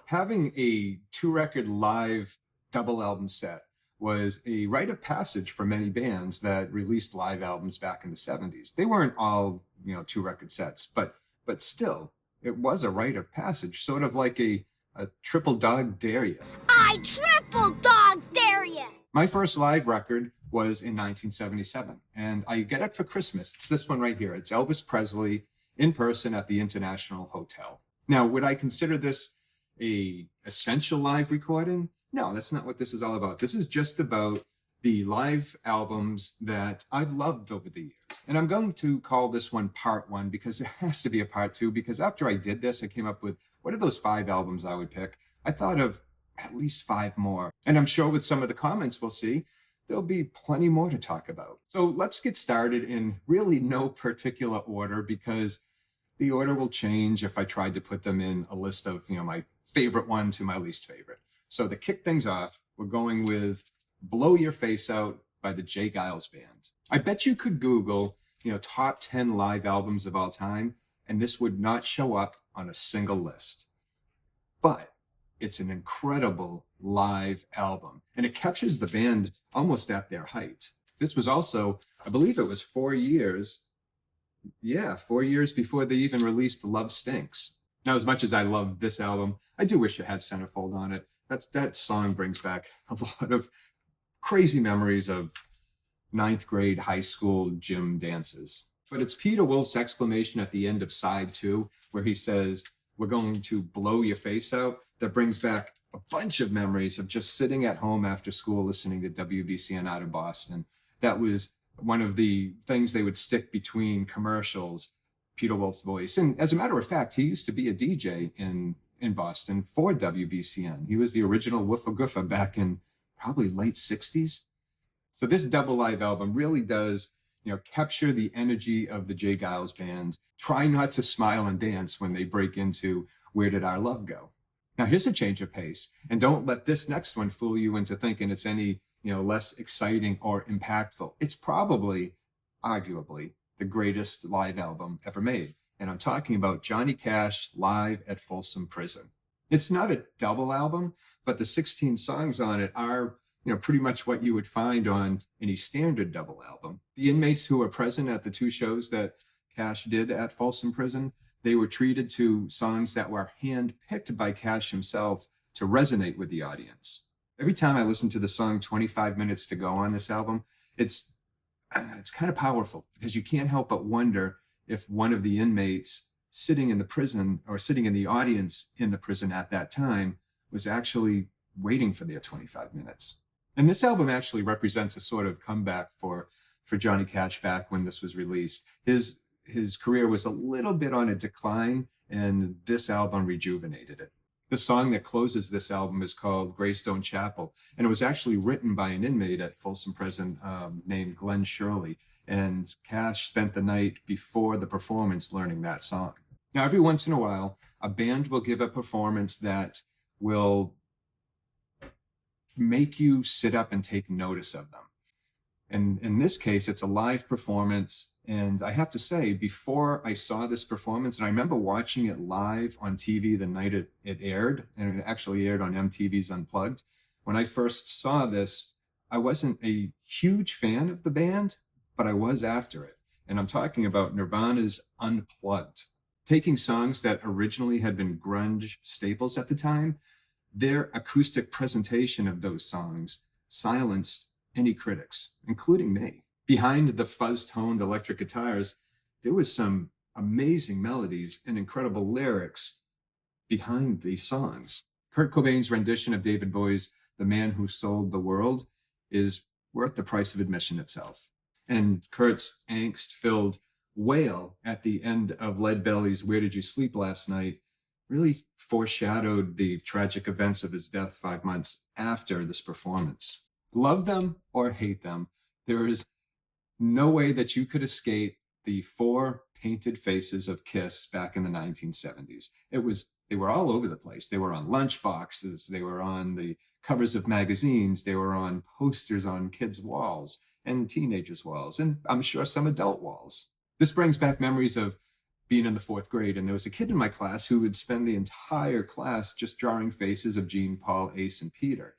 Having a two-record live double album set was a rite of passage for many bands that released live albums back in the 70s. They weren't all, two-record sets, but still, it was a rite of passage, sort of like a triple dog dare you. I triple dog dare you! My first live record was in 1977, and I get it for Christmas. It's this one right here. It's Elvis Presley in person at the International Hotel. Now, would I consider this a essential live recording? No, that's not what this is all about. This is just about the live albums that I've loved over the years. And I'm going to call this one part one because there has to be a part two, because after I did this, I came up with, what are those 5 albums I would pick? I thought of at least 5 more. And I'm sure with some of the comments we'll see, there'll be plenty more to talk about. So let's get started in really no particular order, because the order will change if I tried to put them in a list of, my favorite one to my least favorite. So to kick things off, we're going with Blow Your Face Out by the Geils Band. I bet you could Google, top 10 live albums of all time, and this would not show up on a single list. But it's an incredible live album, and it captures the band almost at their height. This was also, I believe it was 4 years. 4 years before they even released Love Stinks. Now, as much as I love this album, I do wish it had Centerfold on it. That song brings back a lot of crazy memories of 9th grade high school gym dances. But it's Peter Wolf's exclamation at the end of side 2, where he says, "We're going to blow your face out," that brings back a bunch of memories of just sitting at home after school listening to WBCN out of Boston. That was one of the things they would stick between commercials, Peter Wolf's voice. And as a matter of fact, he used to be a DJ in Boston for WBCN. He was the original Woofa Goofa back in probably late 60s. So this double live album really does, capture the energy of the Geils Band. Try not to smile and dance when they break into Where Did Our Love Go? Now here's a change of pace, and don't let this next one fool you into thinking it's any less exciting or impactful. It's probably, arguably, the greatest live album ever made. And I'm talking about Johnny Cash live at Folsom Prison. It's not a double album, but the 16 songs on it are, pretty much what you would find on any standard double album. The inmates who were present at the 2 shows that Cash did at Folsom Prison, they were treated to songs that were hand-picked by Cash himself to resonate with the audience. Every time I listen to the song 25 Minutes to Go on this album, it's kind of powerful, because you can't help but wonder if one of the inmates sitting in the prison or sitting in the audience in the prison at that time was actually waiting for their 25 minutes. And this album actually represents a sort of comeback for Johnny Cash back when this was released. His career was a little bit on a decline, and this album rejuvenated it. The song that closes this album is called Greystone Chapel, and it was actually written by an inmate at Folsom Prison named Glenn Shirley, and Cash spent the night before the performance learning that song. Now, every once in a while, a band will give a performance that will make you sit up and take notice of them. And in this case, it's a live performance. And I have to say, before I saw this performance, and I remember watching it live on TV the night it aired, and it actually aired on MTV's Unplugged. When I first saw this, I wasn't a huge fan of the band, but I was after it. And I'm talking about Nirvana's Unplugged. Taking songs that originally had been grunge staples at the time, their acoustic presentation of those songs silenced any critics, including me. Behind the fuzz-toned electric guitars, there was some amazing melodies and incredible lyrics behind these songs. Kurt Cobain's rendition of David Bowie's The Man Who Sold the World is worth the price of admission itself. And Kurt's angst-filled wail at the end of Leadbelly's Where Did You Sleep Last Night really foreshadowed the tragic events of his death 5 months after this performance. Love them or hate them, there is no way that you could escape the 4 painted faces of Kiss back in the 1970s. They were all over the place. They were on lunchboxes. They were on the covers of magazines. They were on posters on kids' walls and teenagers' walls, and I'm sure some adult walls. This brings back memories of being in the fourth grade, and there was a kid in my class who would spend the entire class just drawing faces of Gene, Paul, Ace, and Peter,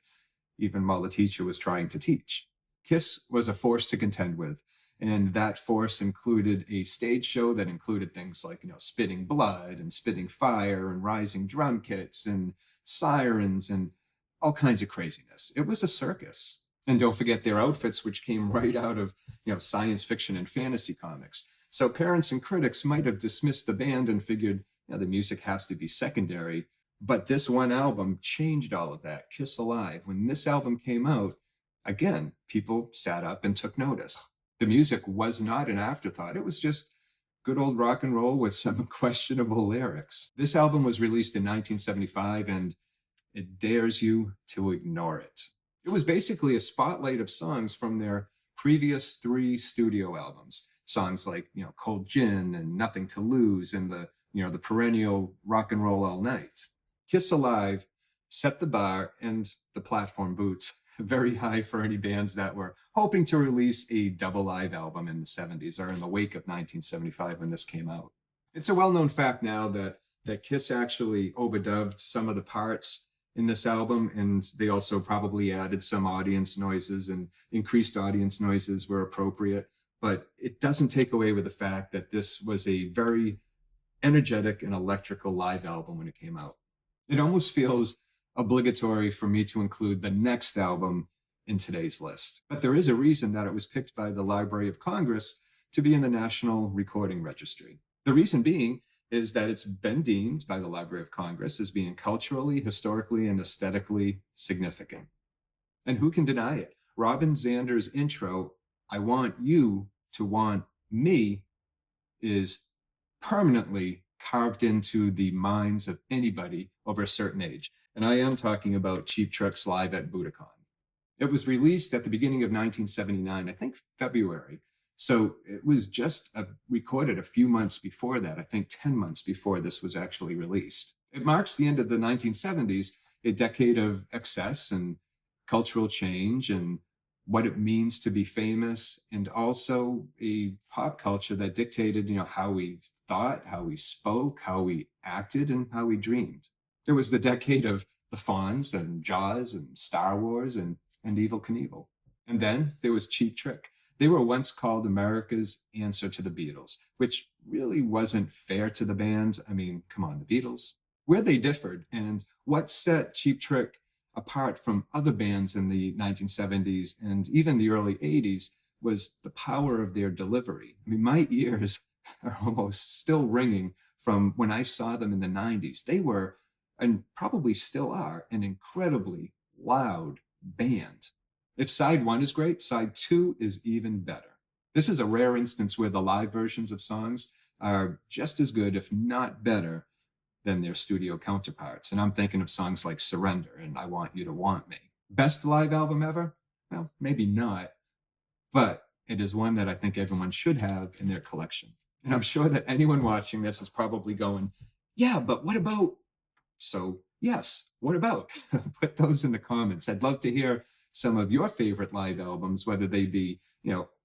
even while the teacher was trying to teach. Kiss was a force to contend with, and that force included a stage show that included things like, spitting blood and spitting fire and rising drum kits and sirens and all kinds of craziness. It was a circus. And don't forget their outfits, which came right out of, science fiction and fantasy comics. So parents and critics might have dismissed the band and figured, the music has to be secondary. But this one album changed all of that. Kiss Alive. When this album came out, again, people sat up and took notice. The music was not an afterthought. It was just good old rock and roll with some questionable lyrics. This album was released in 1975, and it dares you to ignore it. It was basically a spotlight of songs from their previous 3 studio albums. Songs like, Cold Gin and Nothing to Lose and the perennial Rock and Roll All Night. Kiss Alive set the bar and the platform boots very high for any bands that were hoping to release a double live album in the 70s or in the wake of 1975 when this came out. It's a well-known fact now that Kiss actually overdubbed some of the parts in this album, and they also probably added some audience noises, and increased audience noises were appropriate. But it doesn't take away with the fact that this was a very energetic and electrical live album when it came out. It almost feels obligatory for me to include the next album in today's list. But there is a reason that it was picked by the Library of Congress to be in the National Recording Registry. The reason being is that it's been deemed by the Library of Congress as being culturally, historically, and aesthetically significant. And who can deny it? Robin Zander's intro, I Want You to Want Me, is permanently carved into the minds of anybody over a certain age. And I am talking about Cheap Trick's Live at Budokan. It was released at the beginning of 1979, I think February. So it was just recorded a few months before that, I think 10 months before this was actually released. It marks the end of the 1970s, a decade of excess and cultural change and what it means to be famous, and also a pop culture that dictated, how we thought, how we spoke, how we acted, and how we dreamed. It was the decade of the Fonz and Jaws and Star Wars and Evel Knievel. And then there was Cheap Trick. They were once called America's answer to the Beatles, which really wasn't fair to the band. I mean, come on, the Beatles. Where they differed and what set Cheap Trick apart from other bands in the 1970s and even the early 80s was the power of their delivery. I mean, my ears are almost still ringing from when I saw them in the 90s. They were, and probably still are, an incredibly loud band. If side 1 is great, side 2 is even better. This is a rare instance where the live versions of songs are just as good, if not better, than their studio counterparts. And I'm thinking of songs like Surrender and I Want You to Want Me. Best live album ever? Well, maybe not, but it is one that I think everyone should have in their collection. And I'm sure that anyone watching this is probably going, yeah, but what about? So yes, what about? Put those in the comments. I'd love to hear some of your favorite live albums, whether they be,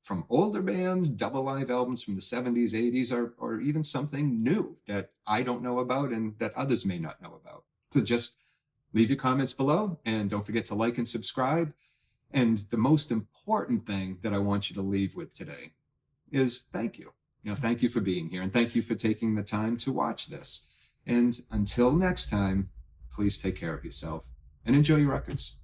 from older bands, double live albums from the 70s, 80s, or even something new that I don't know about and that others may not know about. So just leave your comments below, and don't forget to like and subscribe. And the most important thing that I want you to leave with today is thank you. Thank you for being here, and thank you for taking the time to watch this. And until next time, please take care of yourself and enjoy your records.